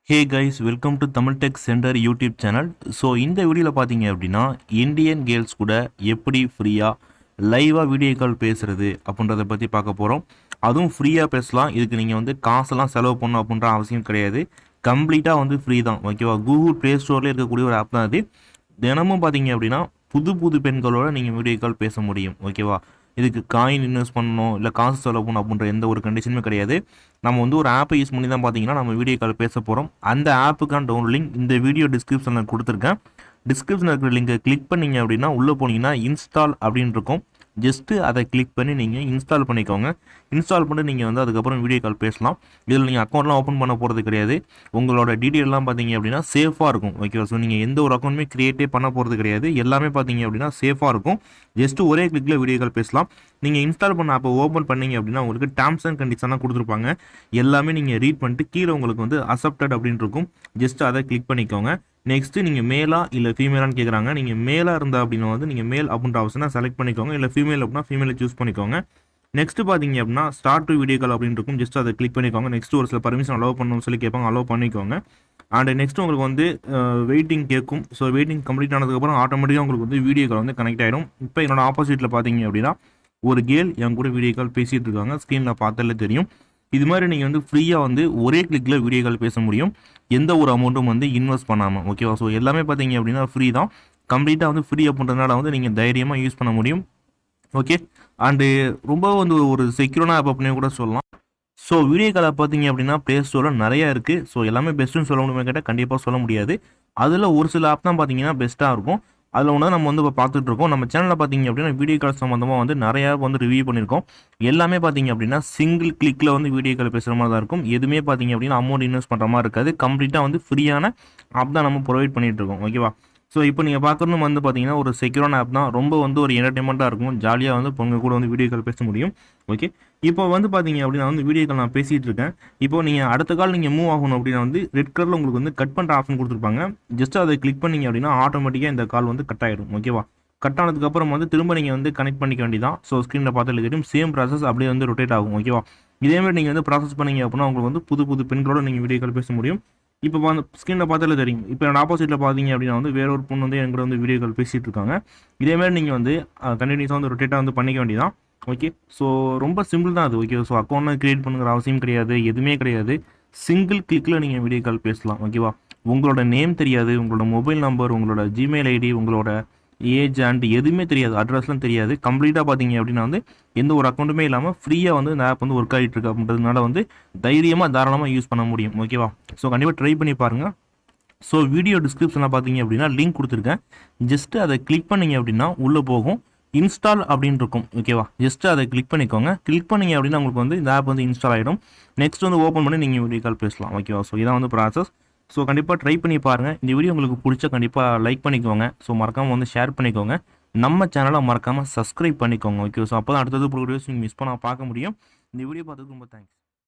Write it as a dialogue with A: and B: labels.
A: Hey guys, welcome to Tamil tech centre YouTube channel. So இந்த வீடியோவில் பார்த்தீங்க அப்படின்னா இந்தியன் கேர்ள்ஸ் கூட எப்படி ஃப்ரீயாக லைவாக வீடியோ கால் பேசுகிறது அப்படின்றத பற்றி பார்க்க போகிறோம். அதுவும் ஃப்ரீயாக பேசலாம். இதுக்கு நீங்கள் வந்து காசெல்லாம் செலவு பண்ணணும் அப்படின்ற அவசியம் கிடையாது. கம்ப்ளீட்டாக வந்து ஃப்ரீ தான், ஓகேவா? கூகுள் ப்ளே ஸ்டோர்லேயே இருக்கக்கூடிய ஒரு ஆப் தான் அது. தினமும் பார்த்தீங்க அப்படின்னா புது புது பெண்களோட நீங்கள் வீடியோ கால் பேச முடியும், ஓகேவா? இதுக்கு காயின் இன்வெஸ்ட் பண்ணணும் இல்லை காசு செலவு பண்ணணும் அப்படின்ற எந்த ஒரு கண்டிஷனுமே கிடையாது. நம்ம வந்து ஒரு ஆப்பை யூஸ் பண்ணி தான் பார்த்தீங்கன்னா நம்ம வீடியோ கால் பேச போகிறோம். அந்த ஆப்புக்கான டவுன்லோட் லிங்க் இந்த வீடியோ டிஸ்கிரிப்ஷனில் கொடுத்துருக்கேன். டிஸ்கிரிப்ஷனில் இருக்கிற லிங்கை கிளிக் பண்ணிங்க அப்படின்னா உள்ளே போனீங்கன்னா இன்ஸ்டால் அப்படின்னு இருக்கும். ஜஸ்ட்டு அதை கிளிக் பண்ணி நீங்கள் இன்ஸ்டால் பண்ணிக்கோங்க. இன்ஸ்டால் பண்ணி நீங்கள் வந்து அதுக்கப்புறம் வீடியோ கால் பேசலாம். இதில் நீங்கள் அக்கௌண்ட்லாம் ஓப்பன் பண்ண போகிறது கிடையாது. உங்களோட டீட்டெயிலெலாம் பார்த்தீங்க அப்படின்னா சேஃபாக இருக்கும், ஓகேவா? ஸோ நீங்கள் எந்த ஒரு அக்கௌண்ட்டுமே க்ரியேட்டே பண்ண போகிறது கிடையாது. எல்லாமே பார்த்தீங்க அப்படின்னா சேஃபாக இருக்கும். ஜஸ்ட்டு ஒரே கிளிக்கில் வீடியோ கால் பேசலாம். நீங்கள் இன்ஸ்டால் பண்ண ஆப்பை ஓப்பன் பண்ணீங்க அப்படின்னா உங்களுக்கு டேர்ம்ஸ் அண்ட் கண்டிஷன்லாம் கொடுத்துருப்பாங்க. எல்லாமே நீங்கள் ரீட் பண்ணிட்டு கீழே உங்களுக்கு வந்து அக்செப்டட் அப்படின்னு இருக்கும். ஜஸ்ட் அதை கிளிக் பண்ணிக்கோங்க. நெக்ஸ்ட்டு நீங்கள் மேலா இல்லை ஃபீமேலான்னு கேட்குறாங்க. நீங்கள் மேலாக இருந்தால் அப்படின்னா வந்து நீங்கள் மேல் அப்படின்ற ஆப்ஷனை செலக்ட் பண்ணிக்கோங்க. இல்லை ஃபீமேல் அப்படின்னா ஃபீமேலை சூஸ் பண்ணிக்கோங்க. நெக்ஸ்ட்டு பார்த்தீங்க அப்படின்னா ஸ்டார்ட் டு வீடியோ கால் அப்படின்னு இருக்கும். ஜஸ்ட் அதை கிளிக் பண்ணிக்கோங்க. நெக்ஸ்ட் ஒரு சில பர்மிஷன் அலோவ் பண்ணணும்னு சொல்லி கேட்பாங்க, அலோவ் பண்ணிக்கோங்க. அண்ட் நெக்ஸ்ட் உங்களுக்கு வந்து வெயிட்டிங் கேட்கும். ஸோ வெயிட்டிங் கம்ப்ளீட் ஆனதுக்கப்புறம் ஆட்டோமேட்டிக்காக உங்களுக்கு வந்து வீடியோ கால் வந்து கனெக்ட் ஆகிடும். இப்போ என்னோட ஆப்போசிட்டில் பார்த்தீங்க அப்படின்னா ஒரு கேர்ள் என் கூட வீடியோ கால் பேசிகிட்டு இருக்காங்க. ஸ்க்ரீனில் பார்த்தாலே தெரியும். இது மாதிரி நீங்கள் வந்து ஃப்ரீயாக வந்து ஒரே கிளிக்கில் வீடியோ கால் பேச முடியும், எந்த ஒரு அமௌண்ட்டும் வந்து இன்வெஸ்ட் பண்ணாமல், ஓகேவா? ஸோ எல்லாமே பார்த்தீங்க அப்படின்னா ஃப்ரீ தான். கம்ப்ளீட்டாக வந்து ஃப்ரீ அப்படின்றதுனால வந்து நீங்கள் தைரியமாக யூஸ் பண்ண முடியும், ஓகே? அண்டு ரொம்ப வந்து ஒரு செக்யூரான ஆப் அப்படின்னு கூட சொல்லலாம். ஸோ வீடியோ காலை பார்த்தீங்க அப்படின்னா ப்ளே ஸ்டோரில் நிறையா இருக்குது. ஸோ எல்லாமே பெஸ்ட்டுன்னு சொல்ல முடியுமா கேட்டால் கண்டிப்பாக சொல்ல முடியாது. அதில் ஒரு சில ஆப் தான் பார்த்தீங்கன்னா பெஸ்ட்டாக இருக்கும். அதில் ஒன்று தான் நம்ம வந்து இப்போ பார்த்துட்டு இருக்கோம். நம்ம சேனலில் பார்த்தீங்க அப்படின்னா வீடியோ கால் சம்மந்தமாக வந்து நிறையா வந்து ரிவ்யூ பண்ணியிருக்கோம். எல்லாமே பார்த்தீங்க அப்படின்னா சிங்கிள் கிளிக்கில் வந்து வீடியோ கால் பேசுகிற மாதிரி தான் இருக்கும். எதுவுமே பார்த்தீங்க அப்படின்னா அமௌண்ட் இன்வெஸ்ட் பண்ணுற மாதிரி இருக்காது. கம்ப்ளீட்டாக வந்து ஃப்ரீயான ஆப் தான் நம்ம ப்ரொவைட் பண்ணிகிட்டு இருக்கோம், ஓகேவா? ஸோ இப்போ நீங்கள் பார்க்குறது வந்து பார்த்தீங்கன்னா ஒரு செக்யூரான ஆப் தான். ரொம்ப வந்து ஒரு என்டர்டைன்மெண்ட்டாக இருக்கும். ஜாலியாக வந்து உங்கள் கூட வந்து வீடியோ கால் பேச முடியும், ஓகே? இப்போ வந்து பார்த்தீங்க அப்படின்னா வந்து வீடியோ கால் நான் பேசிகிட்டு இருக்கேன். இப்போ நீங்கள் அடுத்த கால் நீங்கள் மூவ் ஆகணும் அப்படின்னா வந்து ரெட் கலரில் உங்களுக்கு வந்து கட் பண்ணுற ஆப்ஷன் கொடுத்துருப்பாங்க. ஜஸ்ட் அதை கிளிக் பண்ணிங்க அப்படின்னா ஆட்டோமேட்டிக்காக இந்த கால் வந்து கட் ஆகிடும், ஓகேவா? கட் ஆனதுக்கப்புறம் வந்து திரும்ப நீங்கள் வந்து கனெக்ட் பண்ணிக்க வேண்டியதான். ஸோ ஸ்க்ரீனில் பார்த்தாலே தெரியும், சேம் ப்ராசஸ் அப்படியே வந்து ரொட்டேட் ஆகும், ஓகேவா? இதேமாதிரி நீங்கள் வந்து ப்ராசஸ் பண்ணீங்க அப்படின்னா உங்களுக்கு வந்து புது புது பெண்களோட நீங்கள் வீடியோ கால் பேச முடியும். இப்போ வந்து ஸ்க்ரீனில் பார்த்தாலே தெரியும். இப்போ என்னோட ஆப்போசிட்டில் பார்த்தீங்க அப்படின்னா வந்து வேற ஒரு பொண்ணு வந்து என் கூட வந்து வீடியோ கால் பேசிகிட்டு இருக்காங்க. இதேமாதிரி நீங்கள் வந்து கண்டினியூஸாக வந்து ரொட்டேட்டாக வந்து பண்ணிக்க வேண்டியதான், ஓகே? ஸோ ரொம்ப சிம்பிள் தான் அது, ஓகே? ஸோ அக்கௌண்ட்லாம் கிரியேட் பண்ணுங்கிற அவசியம் கிடையாது, எதுவுமே கிடையாது. சிங்கிள் கிளிக்கில் நீங்கள் வீடியோ கால் பேசலாம், ஓகேவா? உங்களோட நேம் தெரியாது, உங்களோட மொபைல் நம்பர், உங்களோட ஜிமெயில் ஐடி, உங்களோட ஏஜ் அண்ட் எதுவுமே தெரியாது, அட்ரஸ்லாம் தெரியாது. கம்ப்ளீட்டாக பார்த்தீங்க அப்படின்னா வந்து எந்த ஒரு அக்கௌண்ட்டுமே இல்லாமல் ஃப்ரீயாக வந்து இந்த ஆப் வந்து ஒர்க் ஆகிட்டு இருக்கு அப்படின்றதுனால வந்து தைரியமாக தாராளமாக யூஸ் பண்ண முடியும், ஓகேவா? ஸோ கண்டிப்பாக ட்ரை பண்ணி பாருங்கள். ஸோ வீடியோ டிஸ்கிரிப்ஷனில் பார்த்தீங்க அப்படின்னா லிங்க் கொடுத்துருக்கேன். ஜஸ்ட்டு அதை கிளிக் பண்ணிங்க அப்படின்னா உள்ளே போகும், இன்ஸ்டால் அப்படின்னு இருக்கும், ஓகேவா? ஜஸ்ட்டு அதை கிளிக் பண்ணிக்கோங்க. கிளிக் பண்ணிங்க அப்படின்னா உங்களுக்கு வந்து இந்த ஆப் வந்து இன்ஸ்டால் ஆகிடும். நெக்ஸ்ட் வந்து ஓப்பன் பண்ணி நீங்கள் வீடியோ கால் பேசலாம், ஓகேவா? ஸோ இதான் வந்து ப்ராசஸ். ஸோ கண்டிப்பாக ட்ரை பண்ணி பாருங்கள். இந்த வீடியோ உங்களுக்கு பிடிச்சா கண்டிப்பாக லைக் பண்ணிக்கோங்க. ஸோ மறக்காமல் வந்து ஷேர் பண்ணிக்கோங்க. நம்ம சேனலை மறக்காமல் சப்ஸ்கிரைப் பண்ணிக்கோங்க, ஓகே? ஸோ அப்போ தான் அடுத்தது வீடியோஸ் நீங்கள் மிஸ் பண்ணால் பார்க்க முடியும். இந்த வீடியோ பார்த்ததுக்கு ரொம்ப தேங்க்ஸ்.